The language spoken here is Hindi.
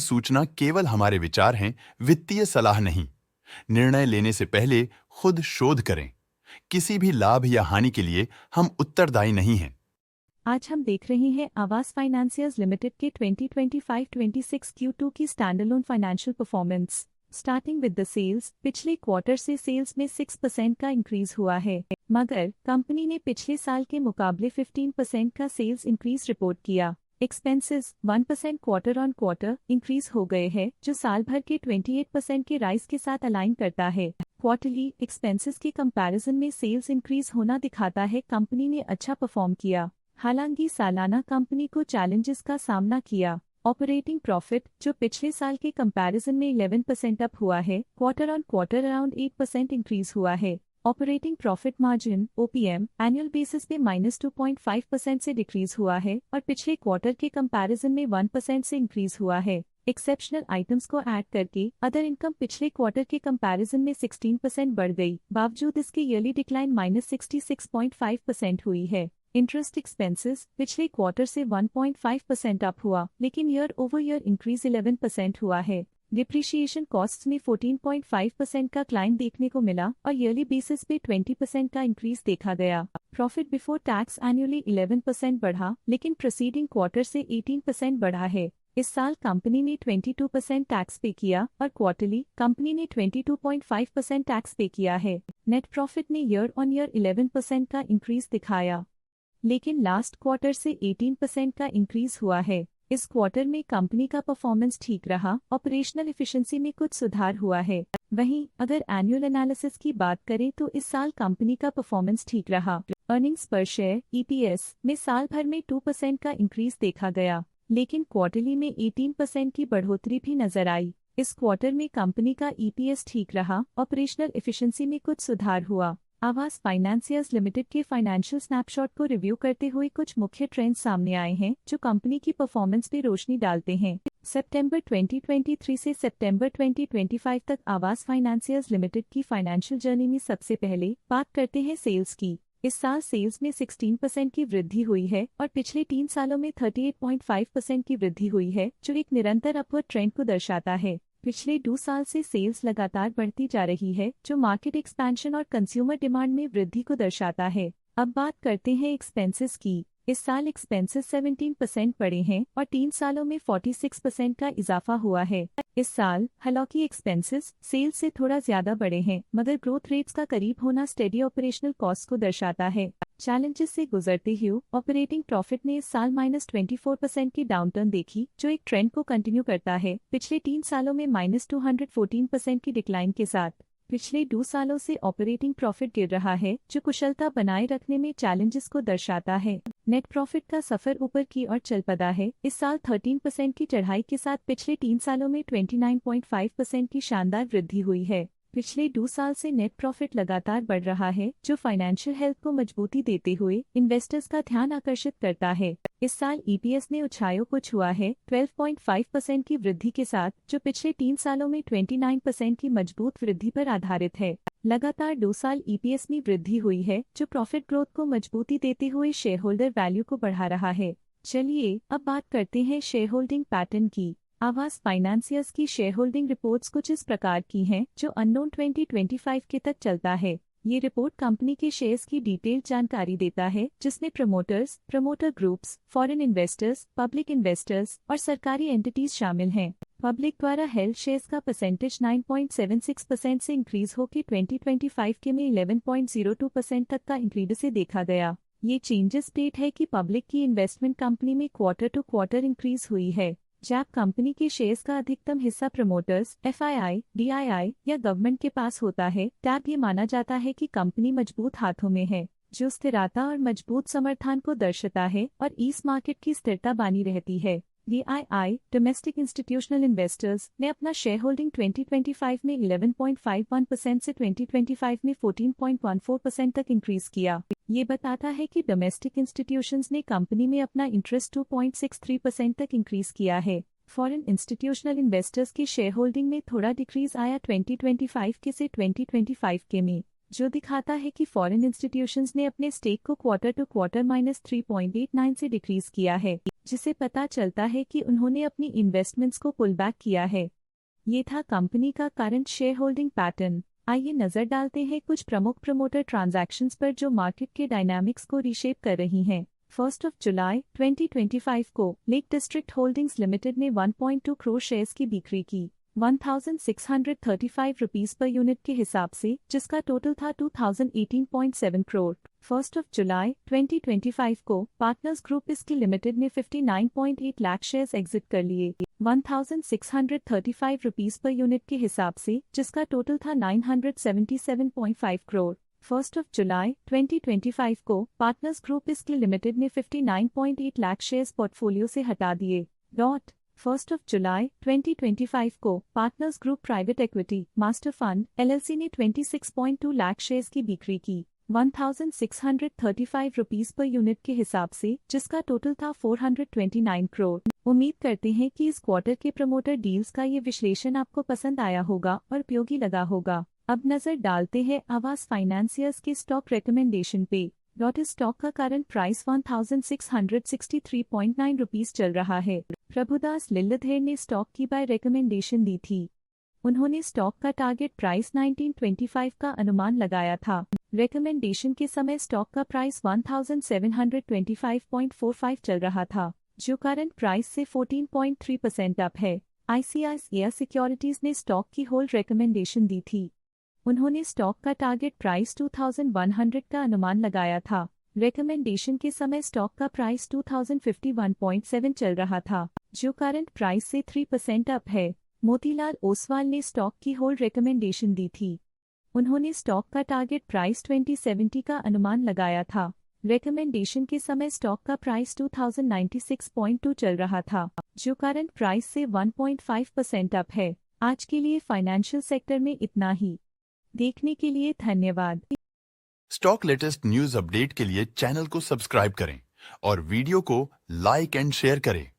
सूचना केवल हमारे विचार हैं, वित्तीय सलाह नहीं। निर्णय लेने से पहले खुद शोध करें। किसी भी लाभ या हानि के लिए हम उत्तरदायी नहीं हैं। आज हम देख रहे हैं आवास फाइनेंसियर्स लिमिटेड के 2025-26 Q2 की standalone financial performance. Starting with the sales, पिछले क्वार्टर से सेल्स में 6% का इंक्रीज हुआ है, मगर कंपनी ने पिछले साल के मुकाबले 15% का सेल्स इंक्रीज रिपोर्ट किया। Expenses 1% quarter on quarter increase हो गए हैं, जो साल भर के 28% के राइज के साथ अलाइन करता है। क्वार्टरली एक्सपेंसेस के कंपैरिजन में सेल्स इंक्रीज होना दिखाता है कंपनी ने अच्छा परफॉर्म किया। हालांकि सालाना कंपनी को चैलेंजेस का सामना किया। ऑपरेटिंग प्रॉफिट, जो पिछले साल के कंपैरिजन में 11% अप हुआ है, quarter on quarter around 8% increase हुआ है। Operating profit margin (OPM) annual basis पे -2.5% से डिक्रीज हुआ है और पिछले क्वार्टर के कंपैरिजन में 1% से इंक्रीज हुआ है। एक्सेप्शनल आइटम्स को ऐड करके अदर इनकम पिछले क्वार्टर के कंपैरिजन में 16% बढ़ गई, बावजूद इसके ईयरली डिक्लाइन -66.5% हुई है। इंटरेस्ट एक्सपेंसेस पिछले क्वार्टर से 1.5% अप हुआ, लेकिन ईयर ओवर ईयर इंक्रीज 11% हुआ है। डिप्रिशिएशन कॉस्ट्स में 14.5% का क्लाइम देखने को मिला और ईयरली बेसिस पे 20% का इंक्रीज देखा गया। प्रॉफिट बिफोर टैक्स एनुअली 11% बढ़ा, लेकिन प्रीसीडिंग क्वार्टर से 18% बढ़ा है। इस साल कंपनी ने 22% टैक्स पे किया और क्वार्टरली कंपनी ने 22.5% टैक्स पे किया है। नेट प्रॉफिट ने ईयर ऑन ईयर 11% का इंक्रीज दिखाया, लेकिन लास्ट क्वार्टर से 18% का इंक्रीज हुआ है। इस क्वार्टर में कंपनी का परफॉर्मेंस ठीक रहा, ऑपरेशनल एफिशिएंसी में कुछ सुधार हुआ है। वहीं अगर एनुअल एनालिसिस की बात करें तो इस साल कंपनी का परफॉर्मेंस ठीक रहा। अर्निंग्स पर शेयर (EPS) में साल भर में 2% का इंक्रीज देखा गया, लेकिन क्वार्टरली में 18% की बढ़ोतरी भी नजर आई। इस क्वार्टर में कंपनी का EPS ठीक रहा, ऑपरेशनल एफिशिएंसी में कुछ सुधार हुआ। आवास फाइनेंसियर्स लिमिटेड के फाइनेंशियल स्नैपशॉट को रिव्यू करते हुए कुछ मुख्य ट्रेंड्स सामने आए हैं जो कंपनी की परफॉर्मेंस पे रोशनी डालते हैं। सितंबर 2023 से सितंबर 2025 तक आवास फाइनेंसियर्स लिमिटेड की फाइनेंशियल जर्नी में सबसे पहले बात करते हैं सेल्स की। इस साल सेल्स में 16% की वृद्धि हुई है और पिछले 3 सालों में 38.5% की वृद्धि हुई है, जो एक निरंतर अपवर्ड ट्रेंड को दर्शाता है। पिछले 2 साल से सेल्स लगातार बढ़ती जा रही है, जो मार्केट एक्सपेंशन और कंज्यूमर डिमांड में वृद्धि को दर्शाता है। अब बात करते हैं एक्सपेंसेस की। इस साल एक्सपेंसेस 17% बढ़े हैं और 3 सालों में 46% का इजाफा हुआ है। इस साल हालांकि एक्सपेंसेस सेल्स से थोड़ा ज्यादा बढ़े हैं, मगर ग्रोथ रेट्स का करीब होना स्टेडी ऑपरेशनल कॉस्ट को दर्शाता है। चैलेंजेस से गुजरते हुए ऑपरेटिंग प्रॉफिट ने इस साल -24% की डाउनटर्न देखी, जो एक ट्रेंड को कंटिन्यू करता है, पिछले 3 सालों में -214% की डिक्लाइन के साथ। पिछले 2 सालों से ऑपरेटिंग प्रॉफिट गिर रहा है, जो कुशलता बनाए रखने में चैलेंजेस को दर्शाता है। नेट प्रॉफिट का सफर ऊपर की ओर चल पड़ा है। इस साल 13% की चढ़ाई के साथ पिछले 3 सालों में 29.5% की शानदार वृद्धि हुई है। पिछले 2 साल से नेट प्रॉफिट लगातार बढ़ रहा है, जो फाइनेंशियल हेल्थ को मजबूती देते हुए इन्वेस्टर्स का ध्यान आकर्षित करता है। इस साल EPS ने ऊंचाइयों को छुआ है 12.5% की वृद्धि के साथ, जो पिछले 3 सालों में 29% की मजबूत वृद्धि पर आधारित है। लगातार 2 साल EPS में वृद्धि हुई है, जो प्रॉफिट ग्रोथ को मजबूती देते हुए शेयर होल्डर वैल्यू को बढ़ा रहा है। चलिए अब बात करते हैं शेयर होल्डिंग पैटर्न की। आवास फाइनेंसियर्स की शेयर होल्डिंग रिपोर्ट्स कुछ इस प्रकार की हैं, जो अननोन 2025 के तक चलता है। ये रिपोर्ट कंपनी के शेयर्स की डिटेल्ड जानकारी देता है, जिसमें promoters, promoter groups, foreign investors, public investors और सरकारी एंटिटीज शामिल हैं। पब्लिक द्वारा हेल्ड शेयर्स का परसेंटेज 9.76% से इंक्रीज होकर 2025 के में 11.02% तक का इंक्रीज से देखा गया। ये चेंजेस स्टेट है कि पब्लिक की इन्वेस्टमेंट कंपनी में क्वार्टर टू क्वार्टर इंक्रीज हुई है। जब कंपनी के शेयर्स का अधिकतम हिस्सा प्रमोटर्स, FII, DII या गवर्नमेंट के पास होता है, तब ये माना जाता है कि कंपनी मजबूत हाथों में है, जो स्थिरता और मजबूत समर्थन को दर्शाता है और इस मार्केट की स्थिरता बनी रहती है। DII डोमेस्टिक इंस्टीट्यूशनल इन्वेस्टर्स ने अपना शेयर होल्डिंग 2025 में 11.51% से 2025 में 14.14% तक इंक्रीज किया। ये बताता है कि डोमेस्टिक इंस्टीट्यूशंस ने कंपनी में अपना इंटरेस्ट 2.63% तक इंक्रीज किया है। फॉरेन इंस्टीट्यूशनल इन्वेस्टर्स की शेयर होल्डिंग में थोड़ा डिक्रीज आया 2025 के से 2025 के में, जो दिखाता है कि फॉरेन इंस्टीट्यूशंस ने अपने स्टेक को क्वार्टर टू क्वार्टर -3.89 से डिक्रीज किया है। जिसे पता चलता है कि उन्होंने अपनी इन्वेस्टमेंट्स को पुल बैक किया है। ये था कंपनी का करंट शेयर होल्डिंग पैटर्न। आइए नजर डालते हैं कुछ प्रमुख प्रमोटर ट्रांजैक्शंस पर जो मार्केट के डायनामिक्स को रीशेप कर रही हैं। 1 जुलाई 2025 को लेक डिस्ट्रिक्ट होल्डिंग्स लिमिटेड ने 1.2 करोड़ शेयर्स की बिक्री की 1635 रुपीस पर यूनिट के हिसाब से, जिसका टोटल था 2018.7 करोड़। 1 जुलाई 2025 को पार्टनर्स ग्रुप इसकी लिमिटेड ने 59.8 लाख शेयर्स एग्जिट कर लिए 1635 रुपीस पर यूनिट के हिसाब से, जिसका टोटल था 977.5 करोड़। 1 जुलाई 2025 को पार्टनर्स ग्रुप इसकी लिमिटेड ने 59.8 लाख शेयर्स पोर्टफोलियो से हटा दिए। 1 जुलाई 2025 को partners group private equity master fund LLC ने 26.2 लाख शेयर्स की बिक्री की 1635 रुपीस पर यूनिट के हिसाब से, जिसका टोटल था 429 करोड़। उम्मीद करते हैं कि इस क्वार्टर के प्रमोटर डील्स का ये विश्लेषण आपको पसंद आया होगा और उपयोगी लगा होगा। अब नजर डालते हैं आवास फाइनेंसियर्स के स्टॉक रिकमेंडेशन पे। इस स्टॉक का करंट प्राइस 1663.9 रुपीस चल रहा है। प्रभुदास लिल्लाधर ने स्टॉक की बाय रिकमेंडेशन दी थी। उन्होंने स्टॉक का टारगेट प्राइस 1925 का अनुमान लगाया था। रिकमेंडेशन के समय स्टॉक का प्राइस 1725.45 चल रहा था, जो करंट प्राइस से 14.3% अप है। ICICI सिक्योरिटीज ने स्टॉक की होल्ड रिकमेंडेशन दी थी। उन्होंने स्टॉक का टारगेट प्राइस 2100 का अनुमान लगाया था। रिकमेंडेशन के समय स्टॉक का प्राइस 2051.7 चल रहा था, जो करंट प्राइस से 3% अप है। मोतीलाल ओसवाल ने स्टॉक की होल्ड रिकमेंडेशन दी थी। उन्होंने स्टॉक का टारगेट प्राइस 2070 का अनुमान लगाया था। रिकमेंडेशन के समय स्टॉक का प्राइस 2096.2 चल रहा था, जो करंट प्राइस से 1.5% अप है। आज के लिए फाइनेंशियल सेक्टर में इतना ही। देखने के लिए धन्यवाद। स्टॉक लेटेस्ट न्यूज अपडेट के लिए चैनल को सब्सक्राइब करें और वीडियो को लाइक एंड शेयर करें।